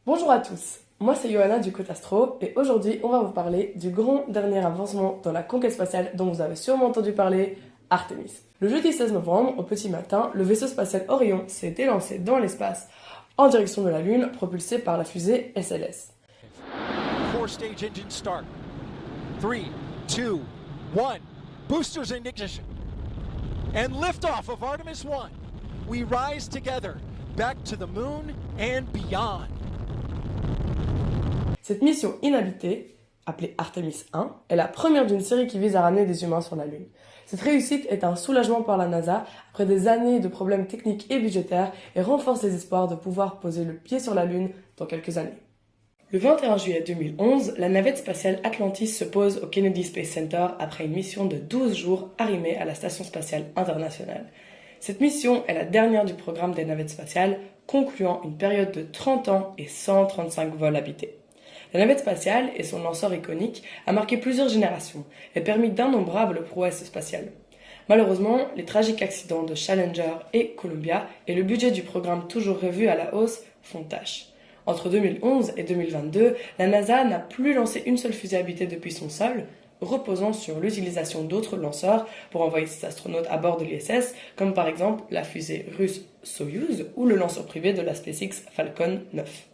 Bonjour à tous, moi c'est Johanna du Côte Astro et aujourd'hui on va vous parler du grand dernier avancement dans la conquête spatiale dont vous avez sûrement entendu parler, Artemis. Le jeudi 16 novembre, au petit matin, le vaisseau spatial Orion s'est élancé dans l'espace en direction de la Lune, propulsé par la fusée SLS. Four stage engine start. 3, 2, 1. Boosters in ignition. And liftoff of Artemis 1. We rise together back to the moon and beyond. Cette mission inhabitée, appelée Artemis 1, est la première d'une série qui vise à ramener des humains sur la Lune. Cette réussite est un soulagement pour la NASA après des années de problèmes techniques et budgétaires et renforce les espoirs de pouvoir poser le pied sur la Lune dans quelques années. Le 21 juillet 2011, la navette spatiale Atlantis se pose au Kennedy Space Center après une mission de 12 jours arrimée à la Station spatiale internationale. Cette mission est la dernière du programme des navettes spatiales, concluant une période de 30 ans et 135 vols habités. La navette spatiale et son lanceur iconique a marqué plusieurs générations et permis d'innombrables prouesses spatiales. Malheureusement, les tragiques accidents de Challenger et Columbia et le budget du programme toujours revu à la hausse font tâche. Entre 2011 et 2022, la NASA n'a plus lancé une seule fusée habitée depuis son sol, reposant sur l'utilisation d'autres lanceurs pour envoyer ses astronautes à bord de l'ISS, comme par exemple la fusée russe Soyouz ou le lanceur privé de la SpaceX Falcon 9.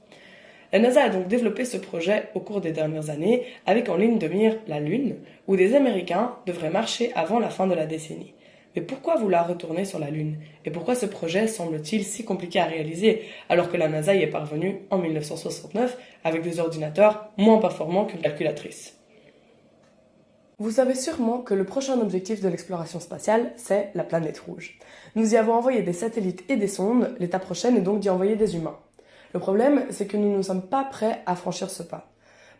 La NASA a donc développé ce projet au cours des dernières années, avec en ligne de mire la Lune, où des Américains devraient marcher avant la fin de la décennie. Mais pourquoi vouloir retourner sur la Lune? Et pourquoi ce projet semble-t-il si compliqué à réaliser, alors que la NASA y est parvenue en 1969 avec des ordinateurs moins performants qu'une calculatrice? Vous savez sûrement que le prochain objectif de l'exploration spatiale, c'est la planète rouge. Nous y avons envoyé des satellites et des sondes, l'étape prochaine est donc d'y envoyer des humains. Le problème, c'est que nous ne sommes pas prêts à franchir ce pas.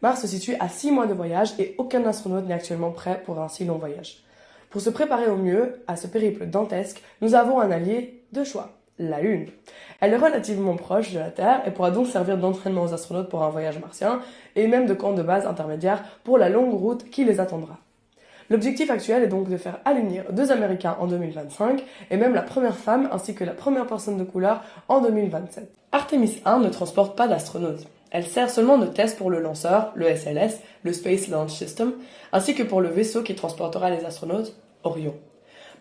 Mars se situe à 6 mois de voyage et aucun astronaute n'est actuellement prêt pour un si long voyage. Pour se préparer au mieux à ce périple dantesque, nous avons un allié de choix, la Lune. Elle est relativement proche de la Terre et pourra donc servir d'entraînement aux astronautes pour un voyage martien et même de camp de base intermédiaire pour la longue route qui les attendra. L'objectif actuel est donc de faire aligner 2 Américains en 2025 et même la première femme ainsi que la première personne de couleur en 2027. Artemis 1 ne transporte pas d'astronautes. Elle sert seulement de test pour le lanceur, le SLS, le Space Launch System, ainsi que pour le vaisseau qui transportera les astronautes, Orion.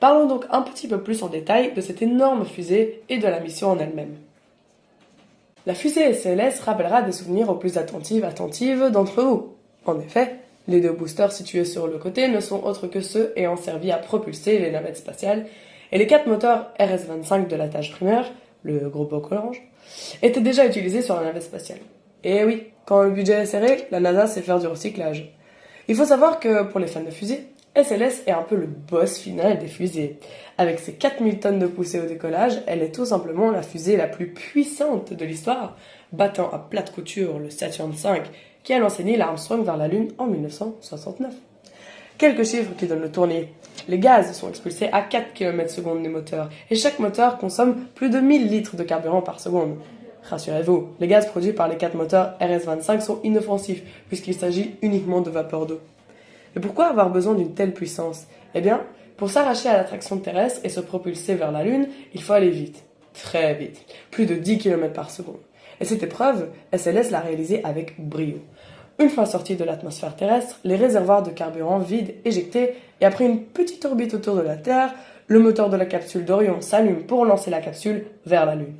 Parlons donc un petit peu plus en détail de cette énorme fusée et de la mission en elle-même. La fusée SLS rappellera des souvenirs aux plus attentifs d'entre vous. En effet, les 2 boosters situés sur le côté ne sont autres que ceux ayant servi à propulser les navettes spatiales, et les 4 moteurs RS-25 de la tâche primaire, le gros bloc orange, étaient déjà utilisés sur la navette spatiale. Et oui, quand le budget est serré, la NASA sait faire du recyclage. Il faut savoir que, pour les fans de fusées, SLS est un peu le boss final des fusées. Avec ses 4000 tonnes de poussée au décollage, elle est tout simplement la fusée la plus puissante de l'histoire, battant à plate couture le Saturn V, qui a lancé Neil Armstrong vers la Lune en 1969. Quelques chiffres qui donnent le tournis. Les gaz sont expulsés à 4 km/s des moteurs, et chaque moteur consomme plus de 1000 litres de carburant par seconde. Rassurez-vous, les gaz produits par les 4 moteurs RS-25 sont inoffensifs, puisqu'il s'agit uniquement de vapeur d'eau. Et pourquoi avoir besoin d'une telle puissance? Eh bien, pour s'arracher à l'attraction terrestre et se propulser vers la Lune, il faut aller vite. Très vite. Plus de 10 km par seconde. Et cette épreuve, SLS l'a réalisée avec brio. Une fois sortis de l'atmosphère terrestre, les réservoirs de carburant vides éjectés et après une petite orbite autour de la Terre, le moteur de la capsule d'Orion s'allume pour lancer la capsule vers la Lune.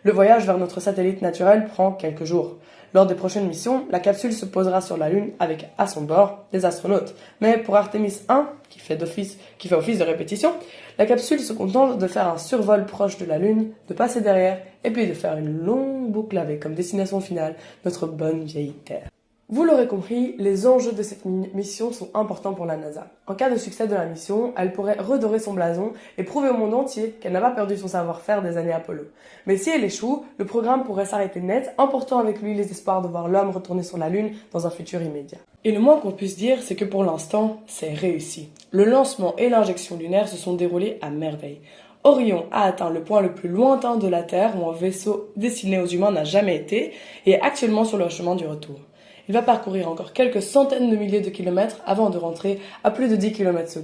Le voyage vers notre satellite naturel prend quelques jours. Lors des prochaines missions, la capsule se posera sur la Lune avec à son bord des astronautes. Mais pour Artemis 1, qui fait office de répétition, la capsule se contente de faire un survol proche de la Lune, de passer derrière et puis de faire une longue boucle avec comme destination finale notre bonne vieille Terre. Vous l'aurez compris, les enjeux de cette mission sont importants pour la NASA. En cas de succès de la mission, elle pourrait redorer son blason et prouver au monde entier qu'elle n'a pas perdu son savoir-faire des années Apollo. Mais si elle échoue, le programme pourrait s'arrêter net, emportant avec lui les espoirs de voir l'homme retourner sur la Lune dans un futur immédiat. Et le moins qu'on puisse dire, c'est que pour l'instant, c'est réussi. Le lancement et l'injection lunaire se sont déroulés à merveille. Orion a atteint le point le plus lointain de la Terre où un vaisseau destiné aux humains n'a jamais été et est actuellement sur le chemin du retour. Il va parcourir encore quelques centaines de milliers de kilomètres avant de rentrer à plus de 10 km/s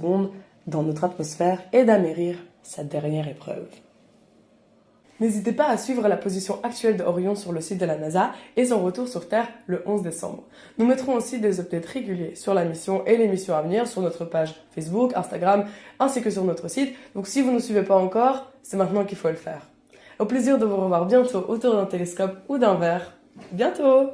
dans notre atmosphère et d'amérir sa dernière épreuve. N'hésitez pas à suivre la position actuelle d'Orion sur le site de la NASA et son retour sur Terre le 11 décembre. Nous mettrons aussi des updates réguliers sur la mission et les missions à venir sur notre page Facebook, Instagram, ainsi que sur notre site. Donc si vous ne nous suivez pas encore, c'est maintenant qu'il faut le faire. Au plaisir de vous revoir bientôt autour d'un télescope ou d'un verre. Bientôt!